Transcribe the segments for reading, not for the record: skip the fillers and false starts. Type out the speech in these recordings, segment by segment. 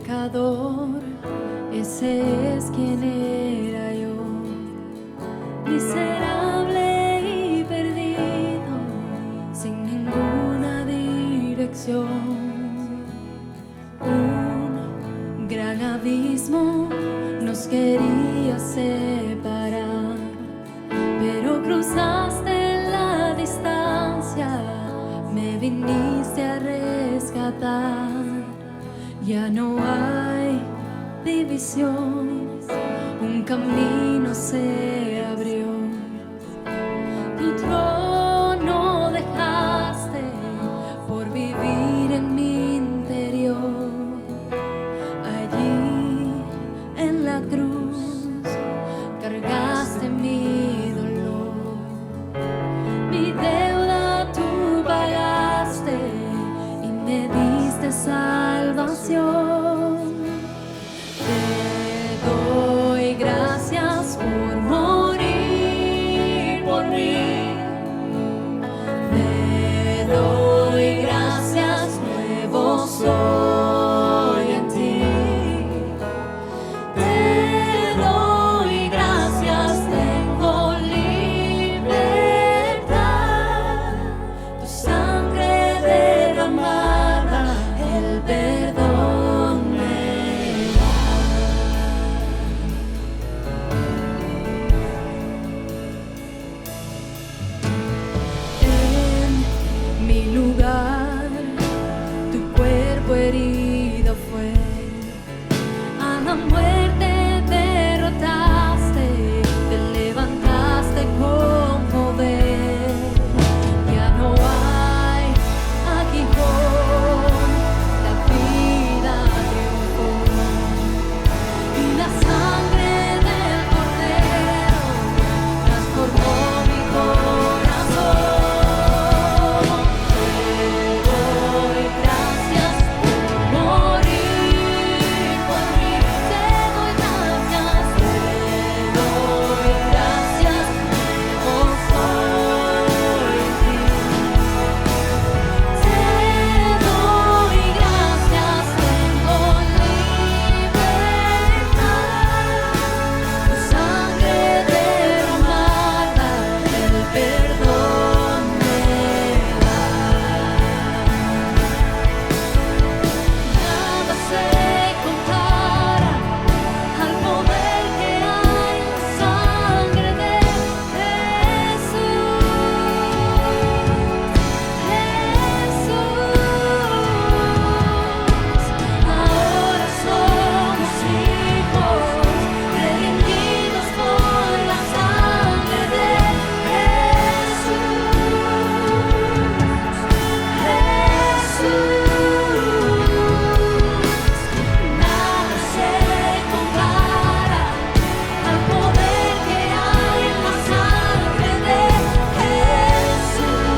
pecador, ese es quien era yo, miserable y perdido, sin ninguna dirección. Un gran abismo nos quería separar, pero cruzaste la distancia, me viniste a rescatar. Ya no hay divisiones, un camino se abrió. Tu trono dejaste por vivir en mi interior. Allí en la cruz cargaste mi dolor, mi deuda tú pagaste y me diste salvación. Te doy gracias por morir por mí. Te doy gracias, nuevo soy en ti. Te doy gracias, tengo libertad. Tu sangre derramada, el perdón me da. En mi lugar, tu cuerpo herido fue. A la muerte derrotaste, te levantaste con poder. Ya no hay aguijón, la vida triunfó. Y la sangre del Cordero transformó mi corazón. Te doy gracias por morir por mí. Te doy gracias, nuevo soy en ti. Te doy gracias, tengo libertad. Tu sangre derramada, el perdón me da. Nada se compara al poder que hay en la sangre de Jesús. Ahora somos hijos, redimidos por la sangre de Jesús. Nada se compara al poder que hay en la sangre de Jesús.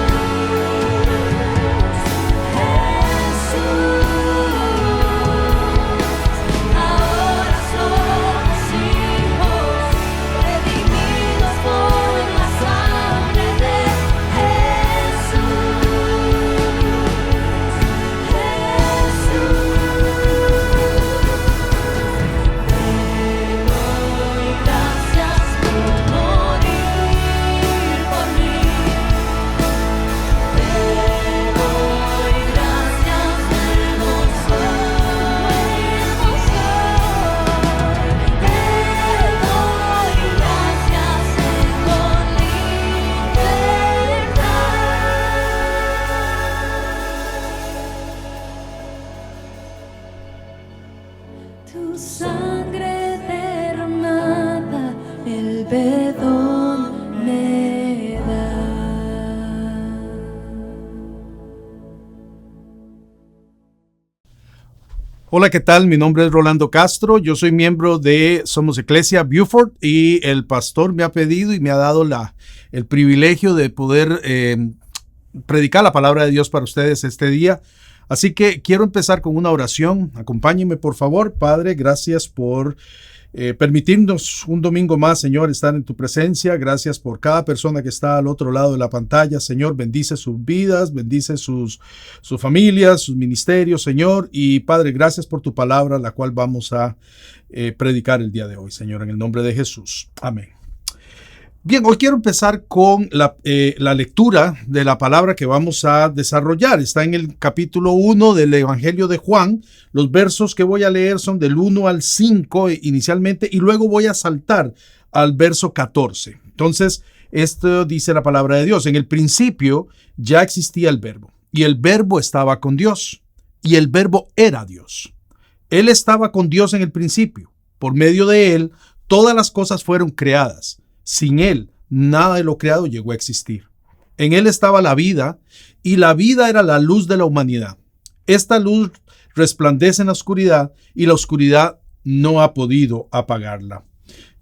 Ahora somos hijos, redimidos por la sangre de Jesús. Gracias por morir por mí. Te doy gracias, nuevo soy. Te doy gracias, tengo libertad. Tu sangre derramada, el perdón me da. Hola, ¿qué tal? Mi nombre es Rolando Castro. Yo soy miembro de Somos Iglesia Beaufort y el pastor me ha pedido y me ha dado el privilegio de poder predicar la palabra de Dios para ustedes este día. Así que quiero empezar con una oración. Acompáñenme, por favor. Padre, gracias por permitirnos un domingo más, Señor, estar en tu presencia. Gracias por cada persona que está al otro lado de la pantalla. Señor, bendice sus vidas, bendice sus familias, sus ministerios, Señor. Y Padre, gracias por tu palabra, la cual vamos a predicar el día de hoy, Señor, en el nombre de Jesús. Amén. Bien, hoy quiero empezar con la lectura de la palabra que vamos a desarrollar. Está en el capítulo 1 del Evangelio de Juan. Los versos que voy a leer son del 1 al 5 inicialmente y luego voy a saltar al verso 14. Entonces, esto dice la palabra de Dios. En el principio ya existía el verbo y el verbo estaba con Dios y el verbo era Dios. Él estaba con Dios en el principio. Por medio de él, todas las cosas fueron creadas. Sin él, nada de lo creado llegó a existir. En él estaba la vida, y la vida era la luz de la humanidad. Esta luz resplandece en la oscuridad, y la oscuridad no ha podido apagarla.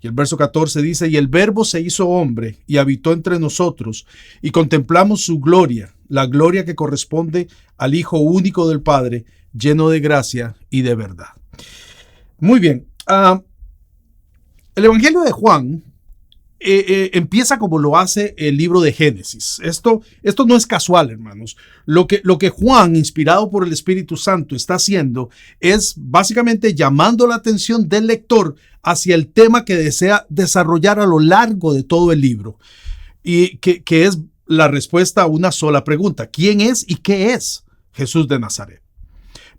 Y el verso 14 dice, y el verbo se hizo hombre, y habitó entre nosotros, y contemplamos su gloria, la gloria que corresponde al Hijo único del Padre, lleno de gracia y de verdad. Muy bien. El Evangelio de Juan empieza como lo hace el libro de Génesis. Esto no es casual, hermanos. Lo que Juan, inspirado por el Espíritu Santo, está haciendo es básicamente llamando la atención del lector hacia el tema que desea desarrollar a lo largo de todo el libro, y que es la respuesta a una sola pregunta: ¿quién es y qué es Jesús de Nazaret?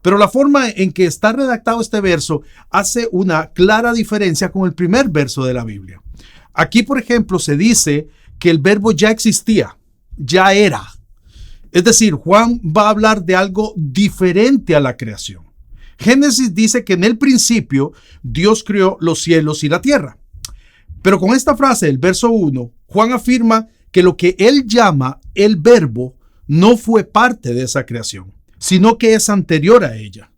Pero la forma en que está redactado este verso hace una clara diferencia con el primer verso de la Biblia. Aquí, por ejemplo, se dice que el verbo ya existía, ya era. Es decir, Juan va a hablar de algo diferente a la creación. Génesis dice que en el principio Dios creó los cielos y la tierra. Pero con esta frase del verso 1, Juan afirma que lo que él llama el verbo no fue parte de esa creación, sino que es anterior a ella.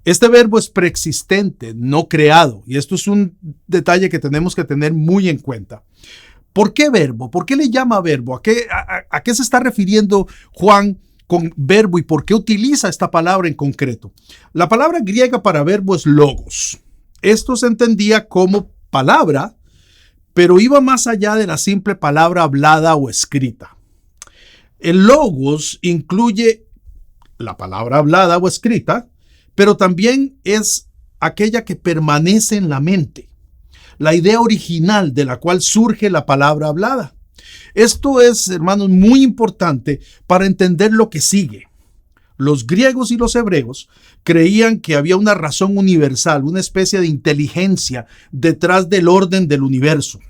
Este verbo es preexistente, no creado, y esto es un detalle que tenemos que tener muy en cuenta. ¿Por qué verbo? ¿Por qué le llama verbo? ¿A qué se está refiriendo Juan con verbo y por qué utiliza esta palabra en concreto? La palabra griega para verbo es logos. Esto se entendía como palabra, pero iba más allá de la simple palabra hablada o escrita. El logos incluye la palabra hablada o escrita, pero también es aquella que permanece en la mente, la idea original de la cual surge la palabra hablada. Esto es, hermanos, muy importante para entender lo que sigue. Los griegos y los hebreos creían que había una razón universal, una especie de inteligencia detrás del orden del universo.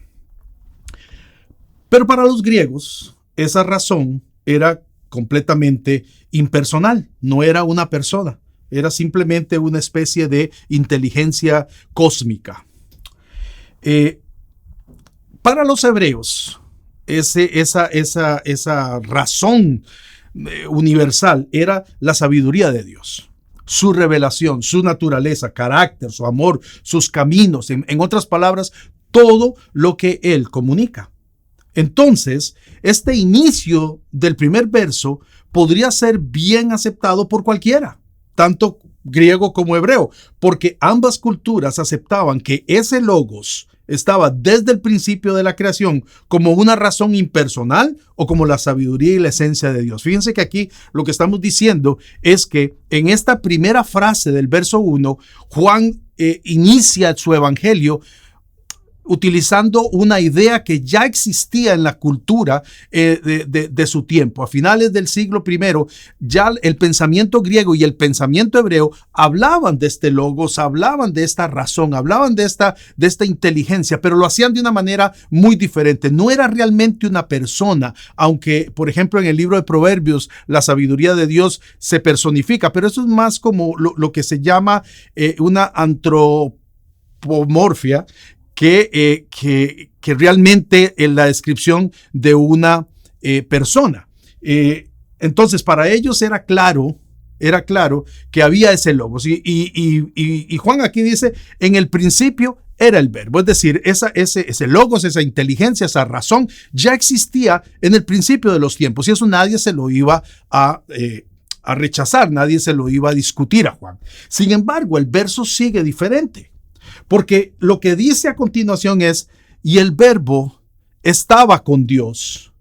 Pero para los griegos, esa razón era completamente impersonal, no era una persona. Era simplemente una especie de inteligencia cósmica. Para los hebreos, esa razón universal era la sabiduría de Dios, su revelación, su naturaleza, carácter, su amor, sus caminos, en otras palabras, todo lo que Él comunica. Entonces, este inicio del primer verso podría ser bien aceptado por cualquiera, tanto griego como hebreo, porque ambas culturas aceptaban que ese logos estaba desde el principio de la creación como una razón impersonal o como la sabiduría y la esencia de Dios. Fíjense que aquí lo que estamos diciendo es que en esta primera frase del verso 1, Juan inicia su evangelio utilizando una idea que ya existía en la cultura de su tiempo. A finales del siglo I, ya el pensamiento griego y el pensamiento hebreo hablaban de este logos, hablaban de esta razón, hablaban de esta inteligencia, pero lo hacían de una manera muy diferente. No era realmente una persona, aunque, por ejemplo, en el libro de Proverbios, la sabiduría de Dios se personifica, pero eso es más como lo que se llama una antropomorfia, que realmente es la descripción de una persona. Entonces, para ellos era claro que había ese logos. Y Juan aquí dice, en el principio era el verbo. Es decir, ese logos, esa inteligencia, esa razón, ya existía en el principio de los tiempos. Y eso nadie se lo iba a rechazar, nadie se lo iba a discutir a Juan. Sin embargo, el verso sigue diferente. Porque lo que dice a continuación es, y el verbo estaba con Dios,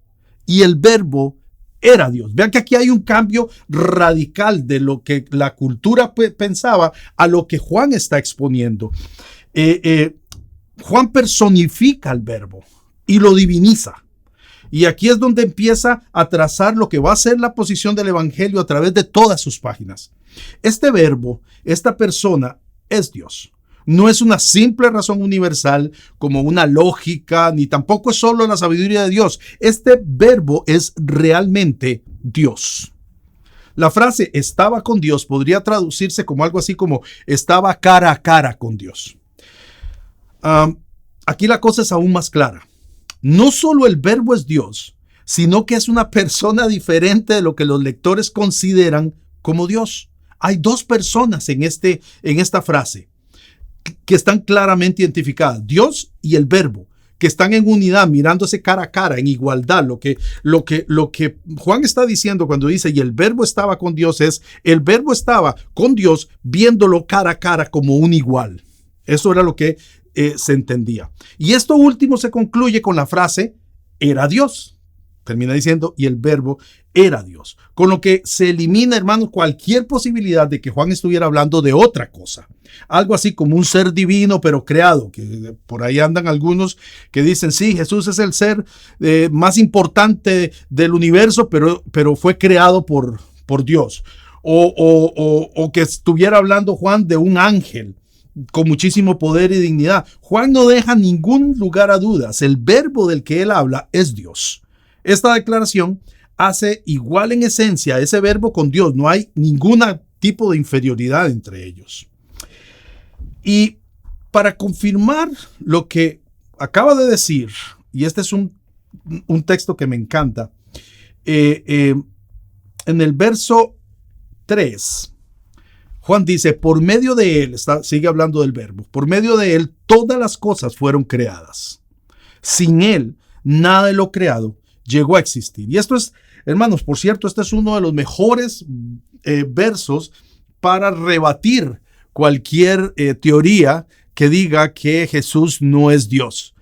y el verbo era Dios. Vean que aquí hay un cambio radical de lo que la cultura pensaba a lo que Juan está exponiendo. Juan personifica al verbo y lo diviniza. Y aquí es donde empieza a trazar lo que va a ser la posición del evangelio a través de todas sus páginas. Este verbo, esta persona, es Dios. No es una simple razón universal como una lógica, ni tampoco es solo la sabiduría de Dios. Este verbo es realmente Dios. La frase estaba con Dios podría traducirse como algo así como estaba cara a cara con Dios. Aquí la cosa es aún más clara. No solo el verbo es Dios, sino que es una persona diferente de lo que los lectores consideran como Dios. Hay dos personas en esta frase que están claramente identificadas, Dios y el verbo, que están en unidad, mirándose cara a cara, en igualdad. Lo que Juan está diciendo cuando dice, y el verbo estaba con Dios, es, el verbo estaba con Dios viéndolo cara a cara como un igual. Eso era lo que se entendía. Y esto último se concluye con la frase, era Dios. Termina diciendo, y el verbo era Dios. Con lo que se elimina, hermanos, cualquier posibilidad de que Juan estuviera hablando de otra cosa. Algo así como un ser divino, pero creado. Que por ahí andan algunos que dicen, sí, Jesús es el ser más importante del universo, pero fue creado por Dios. O que estuviera hablando Juan de un ángel con muchísimo poder y dignidad. Juan no deja ningún lugar a dudas. El verbo del que él habla es Dios. Esta declaración hace igual en esencia ese verbo con Dios. No hay ningún tipo de inferioridad entre ellos. Y para confirmar lo que acaba de decir, y este es un texto que me encanta, en el verso 3, Juan dice, por medio de él, sigue hablando del verbo, por medio de él todas las cosas fueron creadas. Sin él, nada de lo creado llegó a existir. Y esto es, hermanos, por cierto, este es uno de los mejores versos para rebatir cualquier teoría que diga que Jesús no es Dios.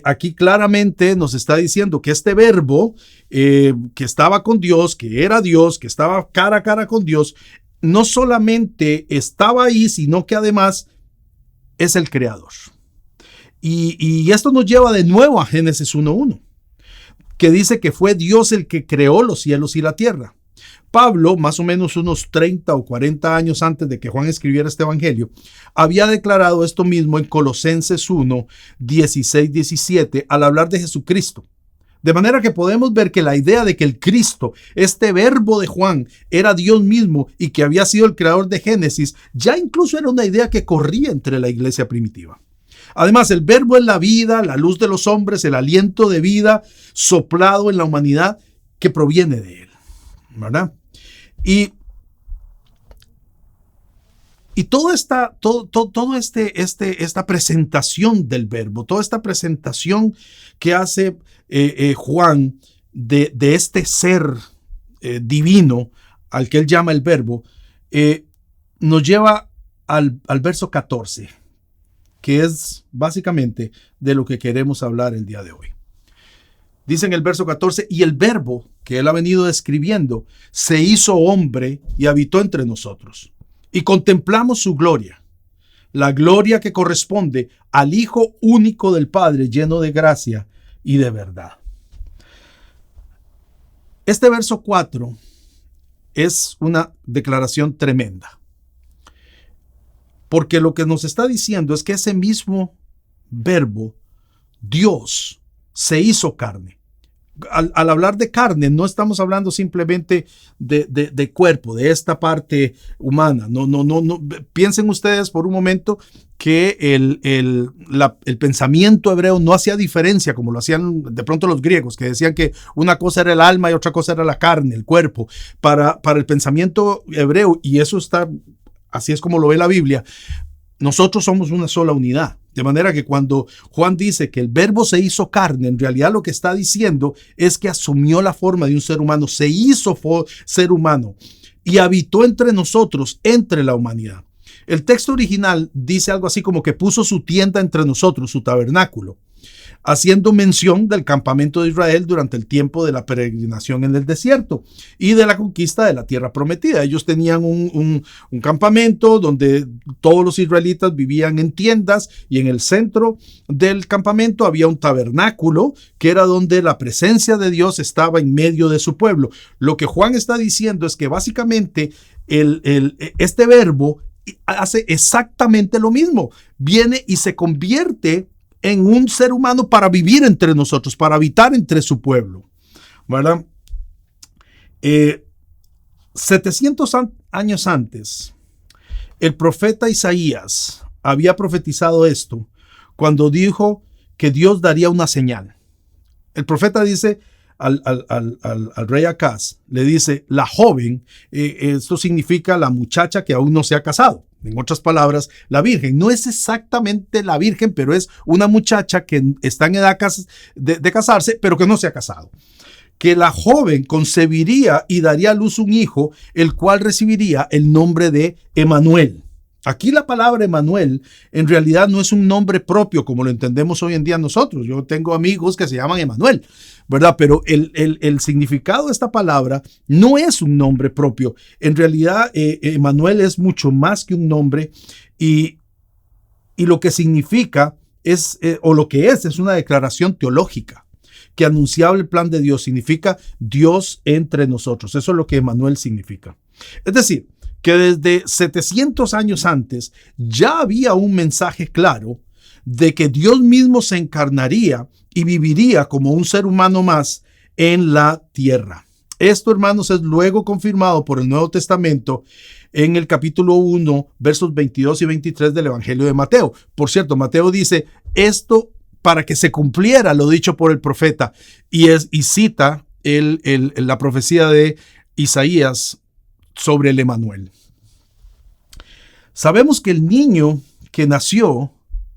Aquí claramente nos está diciendo que este verbo que estaba con Dios, que era Dios, que estaba cara a cara con Dios, no solamente estaba ahí, sino que además es el creador. Y esto nos lleva de nuevo a Génesis 1:1, que dice que fue Dios el que creó los cielos y la tierra. Pablo, más o menos unos 30 o 40 años antes de que Juan escribiera este evangelio, había declarado esto mismo en Colosenses 1, 16, 17, al hablar de Jesucristo. De manera que podemos ver que la idea de que el Cristo, este verbo de Juan, era Dios mismo y que había sido el creador de Génesis, ya incluso era una idea que corría entre la iglesia primitiva. Además, el verbo es la vida, la luz de los hombres, el aliento de vida soplado en la humanidad que proviene de él, ¿verdad? Y esta presentación del verbo, toda esta presentación que hace Juan de este ser divino al que él llama el verbo, nos lleva al verso 14, que es básicamente de lo que queremos hablar el día de hoy. Dice en el verso 14, y el verbo que él ha venido describiendo se hizo hombre y habitó entre nosotros. Y contemplamos su gloria, la gloria que corresponde al Hijo único del Padre, lleno de gracia y de verdad. Este verso 4 es una declaración tremenda, porque lo que nos está diciendo es que ese mismo verbo, Dios, se hizo carne. Al hablar de carne, no estamos hablando simplemente de cuerpo, de esta parte humana. No. Piensen ustedes por un momento que el pensamiento hebreo no hacía diferencia como lo hacían de pronto los griegos, que decían que una cosa era el alma y otra cosa era la carne, el cuerpo. Para el pensamiento hebreo, y eso está, así es como lo ve la Biblia, nosotros somos una sola unidad. De manera que cuando Juan dice que el verbo se hizo carne, en realidad lo que está diciendo es que asumió la forma de un ser humano, se hizo ser humano y habitó entre nosotros, entre la humanidad. El texto original dice algo así como que puso su tienda entre nosotros, su tabernáculo, haciendo mención del campamento de Israel durante el tiempo de la peregrinación en el desierto y de la conquista de la tierra prometida. Ellos tenían un campamento donde todos los israelitas vivían en tiendas, y en el centro del campamento había un tabernáculo que era donde la presencia de Dios estaba en medio de su pueblo. Lo que Juan está diciendo es que básicamente este verbo hace exactamente lo mismo. Viene y se convierte en un ser humano para vivir entre nosotros, para habitar entre su pueblo, ¿verdad? 700 años antes, el profeta Isaías había profetizado esto cuando dijo que Dios daría una señal. El profeta dice al rey Acaz, le dice, la joven, esto significa la muchacha que aún no se ha casado. En otras palabras, la virgen. No es exactamente la virgen, pero es una muchacha que está en edad de casarse, pero que no se ha casado. Que la joven concebiría y daría a luz un hijo, el cual recibiría el nombre de Emanuel. Aquí la palabra Emanuel en realidad no es un nombre propio como lo entendemos hoy en día nosotros. Yo tengo amigos que se llaman Emanuel, ¿verdad? Pero el significado de esta palabra no es un nombre propio. En realidad, Emanuel es mucho más que un nombre, y lo que significa es una declaración teológica que anunciaba el plan de Dios. Significa Dios entre nosotros. Eso es lo que Emanuel significa. Es decir, que desde 700 años antes ya había un mensaje claro de que Dios mismo se encarnaría y viviría como un ser humano más en la tierra. Esto, hermanos, es luego confirmado por el Nuevo Testamento en el capítulo 1, versos 22 y 23 del Evangelio de Mateo. Por cierto, Mateo dice esto para que se cumpliera lo dicho por el profeta, y cita la profecía de Isaías sobre el Emanuel. Sabemos que el niño que nació,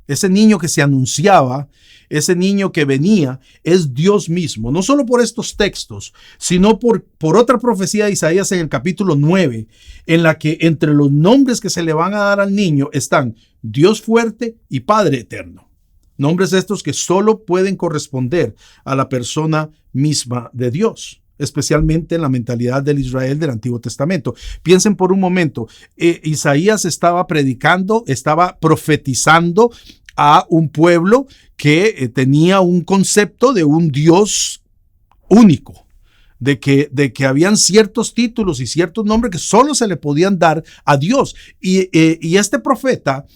ese niño que se anunciaba, ese niño que venía, es Dios mismo. No solo por estos textos, sino por otra profecía de Isaías en el capítulo 9, en la que entre los nombres que se le van a dar al niño están Dios fuerte y Padre eterno. Nombres estos que solo pueden corresponder a la persona misma de Dios, especialmente en la mentalidad del Israel del Antiguo Testamento. Piensen por un momento, Isaías estaba predicando, estaba profetizando a un pueblo que tenía un concepto de un Dios único, de que habían ciertos títulos y ciertos nombres que solo se le podían dar a Dios. Y este profeta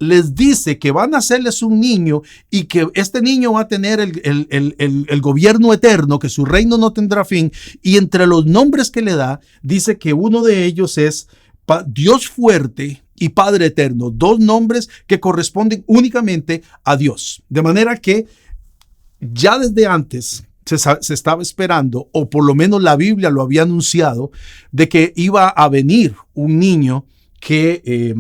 les dice que van a hacerles un niño y que este niño va a tener el gobierno eterno, que su reino no tendrá fin. Y entre los nombres que le da, dice que uno de ellos es Dios fuerte y Padre eterno. Dos nombres que corresponden únicamente a Dios. De manera que ya desde antes se estaba esperando, o por lo menos la Biblia lo había anunciado, de que iba a venir un niño que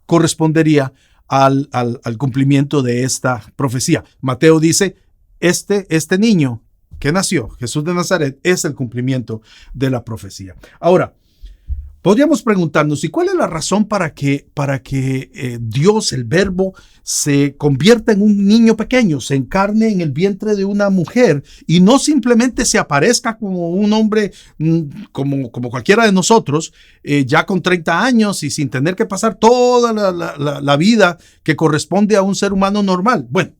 correspondería al cumplimiento de esta profecía. Mateo dice, este niño que nació, Jesús de Nazaret, es el cumplimiento de la profecía. Ahora, podríamos preguntarnos, ¿y cuál es la razón para que Dios, el Verbo, se convierta en un niño pequeño, se encarne en el vientre de una mujer y no simplemente se aparezca como un hombre como cualquiera de nosotros, ya con 30 años y sin tener que pasar toda la vida que corresponde a un ser humano normal? Bueno,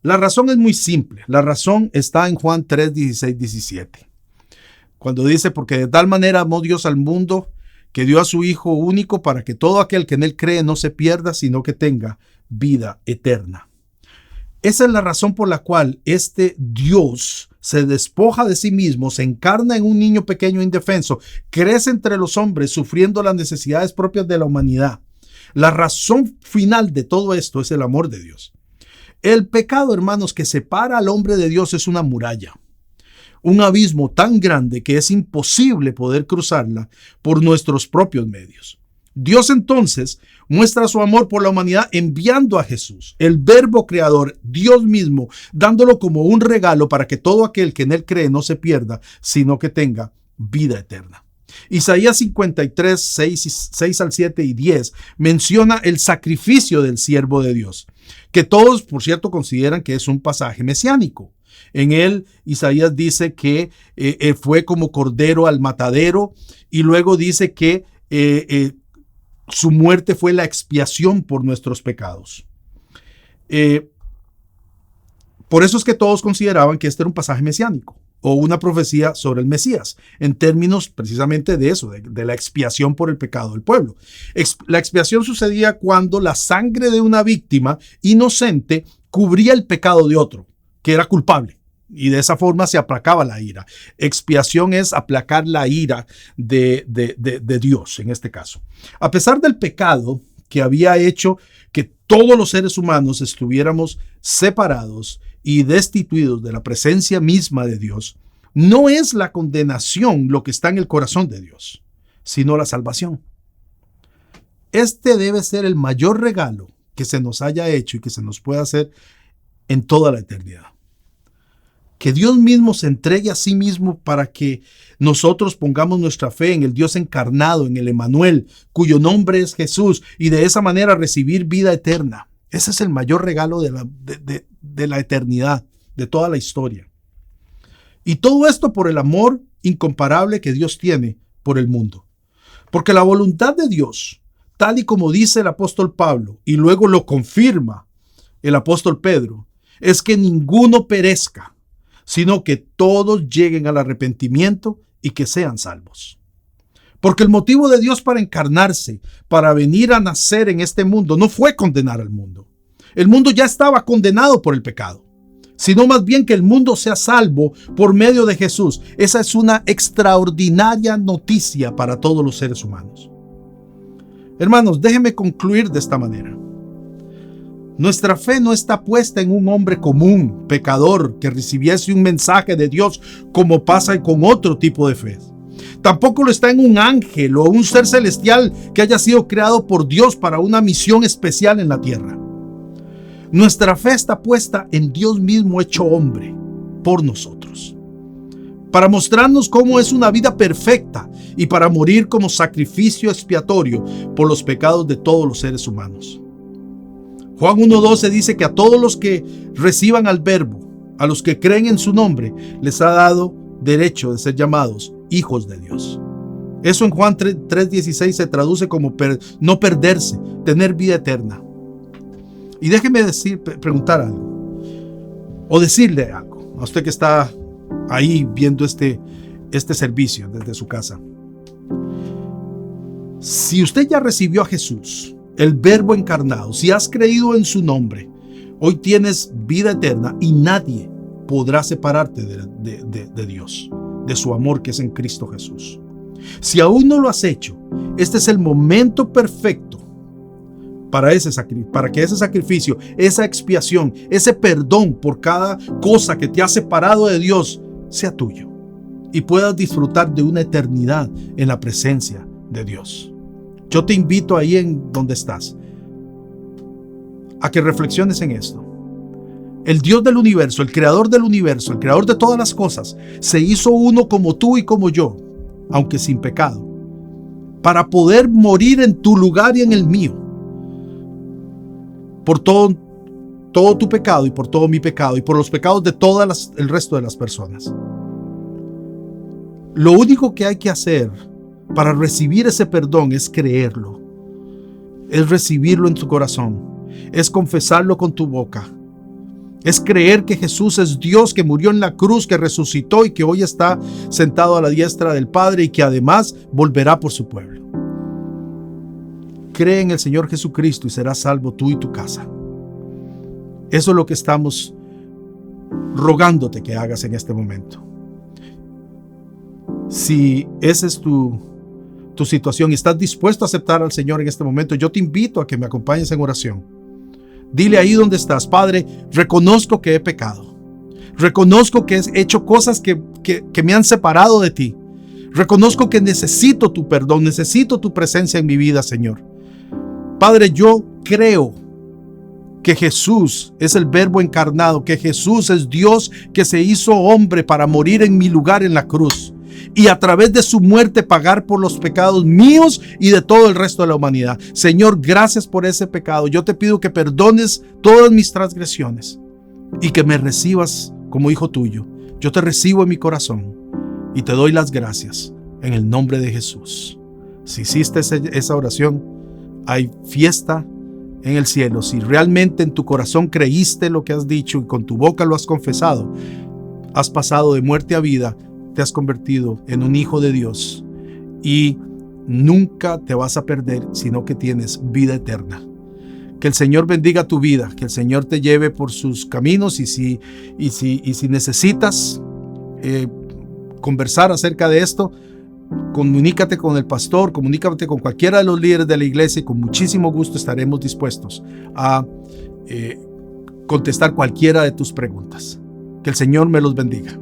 la razón es muy simple. La razón está en Juan 3, 16, 17. Cuando dice, porque de tal manera amó Dios al mundo, que dio a su Hijo único para que todo aquel que en él cree no se pierda, sino que tenga vida eterna. Esa es la razón por la cual este Dios se despoja de sí mismo, se encarna en un niño pequeño indefenso, crece entre los hombres sufriendo las necesidades propias de la humanidad. La razón final de todo esto es el amor de Dios. El pecado, hermanos, que separa al hombre de Dios es una muralla. Un abismo tan grande que es imposible poder cruzarla por nuestros propios medios. Dios entonces muestra su amor por la humanidad enviando a Jesús, el Verbo creador, Dios mismo, dándolo como un regalo para que todo aquel que en él cree no se pierda, sino que tenga vida eterna. Isaías 53, 6 al 7 y 10 menciona el sacrificio del siervo de Dios, que todos, por cierto, consideran que es un pasaje mesiánico. En él, Isaías dice que fue como cordero al matadero, y luego dice que su muerte fue la expiación por nuestros pecados. Por eso es que todos consideraban que este era un pasaje mesiánico o una profecía sobre el Mesías, en términos precisamente de eso, de la expiación por el pecado del pueblo. La expiación sucedía cuando la sangre de una víctima inocente cubría el pecado de otro, que era culpable, y de esa forma se aplacaba la ira. Expiación es aplacar la ira de Dios, en este caso. A pesar del pecado que había hecho que todos los seres humanos estuviéramos separados y destituidos de la presencia misma de Dios, no es la condenación lo que está en el corazón de Dios, sino la salvación. Este debe ser el mayor regalo que se nos haya hecho y que se nos pueda hacer en toda la eternidad. Que Dios mismo se entregue a sí mismo para que nosotros pongamos nuestra fe en el Dios encarnado, en el Emmanuel, cuyo nombre es Jesús, y de esa manera recibir vida eterna. Ese es el mayor regalo de la eternidad, de toda la historia. Y todo esto por el amor incomparable que Dios tiene por el mundo. Porque la voluntad de Dios, tal y como dice el apóstol Pablo, y luego lo confirma el apóstol Pedro, es que ninguno perezca, sino que todos lleguen al arrepentimiento y que sean salvos. Porque el motivo de Dios para encarnarse, para venir a nacer en este mundo, no fue condenar al mundo. El mundo ya estaba condenado por el pecado, sino más bien que el mundo sea salvo por medio de Jesús. Esa es una extraordinaria noticia para todos los seres humanos. Hermanos, déjenme concluir de esta manera. Nuestra fe no está puesta en un hombre común, pecador, que recibiese un mensaje de Dios como pasa con otro tipo de fe. Tampoco lo está en un ángel o un ser celestial que haya sido creado por Dios para una misión especial en la tierra. Nuestra fe está puesta en Dios mismo hecho hombre por nosotros, para mostrarnos cómo es una vida perfecta y para morir como sacrificio expiatorio por los pecados de todos los seres humanos. Juan 1:12 dice que a todos los que reciban al Verbo, a los que creen en su nombre, les ha dado derecho de ser llamados hijos de Dios. Eso en Juan 3:16 se traduce como no perderse, tener vida eterna. Y déjeme preguntar algo, o decirle algo a usted que está ahí viendo este servicio desde su casa. Si usted ya recibió a Jesús, el Verbo encarnado, si has creído en su nombre, hoy tienes vida eterna y nadie podrá separarte de Dios, de su amor que es en Cristo Jesús. Si aún no lo has hecho, este es el momento perfecto para que ese sacrificio, esa expiación, ese perdón por cada cosa que te ha separado de Dios sea tuyo y puedas disfrutar de una eternidad en la presencia de Dios. Yo te invito ahí en donde estás a que reflexiones en esto. El Dios del universo, el creador del universo, el creador de todas las cosas, se hizo uno como tú y como yo, aunque sin pecado, para poder morir en tu lugar y en el mío, por todo tu pecado y por todo mi pecado y por los pecados de el resto de las personas. Lo único que hay que hacer para recibir ese perdón es creerlo, es recibirlo en tu corazón, es confesarlo con tu boca, es creer que Jesús es Dios, que murió en la cruz, que resucitó y que hoy está sentado a la diestra del Padre y que además volverá por su pueblo. Cree en el Señor Jesucristo y serás salvo tú y tu casa. Eso es lo que estamos rogándote que hagas en este momento. Si esa es tu situación y estás dispuesto a aceptar al Señor en este momento, yo te invito a que me acompañes en oración. Dile ahí donde estás: Padre, reconozco que he pecado. Reconozco que he hecho cosas que me han separado de ti. Reconozco que necesito tu perdón, necesito tu presencia en mi vida, Señor. Padre, yo creo que Jesús es el Verbo encarnado, que Jesús es Dios que se hizo hombre para morir en mi lugar en la cruz. y a través de su muerte pagar por los pecados míos y de todo el resto de la humanidad. Señor, gracias por ese pecado. Yo te pido que perdones todas mis transgresiones y que me recibas como hijo tuyo. Yo te recibo en mi corazón y te doy las gracias en el nombre de Jesús. Si hiciste esa oración, hay fiesta en el cielo. Si realmente en tu corazón creíste lo que has dicho y con tu boca lo has confesado, has pasado de muerte a vida, te has convertido en un hijo de Dios y nunca te vas a perder, sino que tienes vida eterna. Que el Señor bendiga tu vida, que el Señor te lleve por sus caminos y si necesitas conversar acerca de esto, comunícate con el pastor, comunícate con cualquiera de los líderes de la iglesia y con muchísimo gusto estaremos dispuestos a contestar cualquiera de tus preguntas. Que el Señor me los bendiga.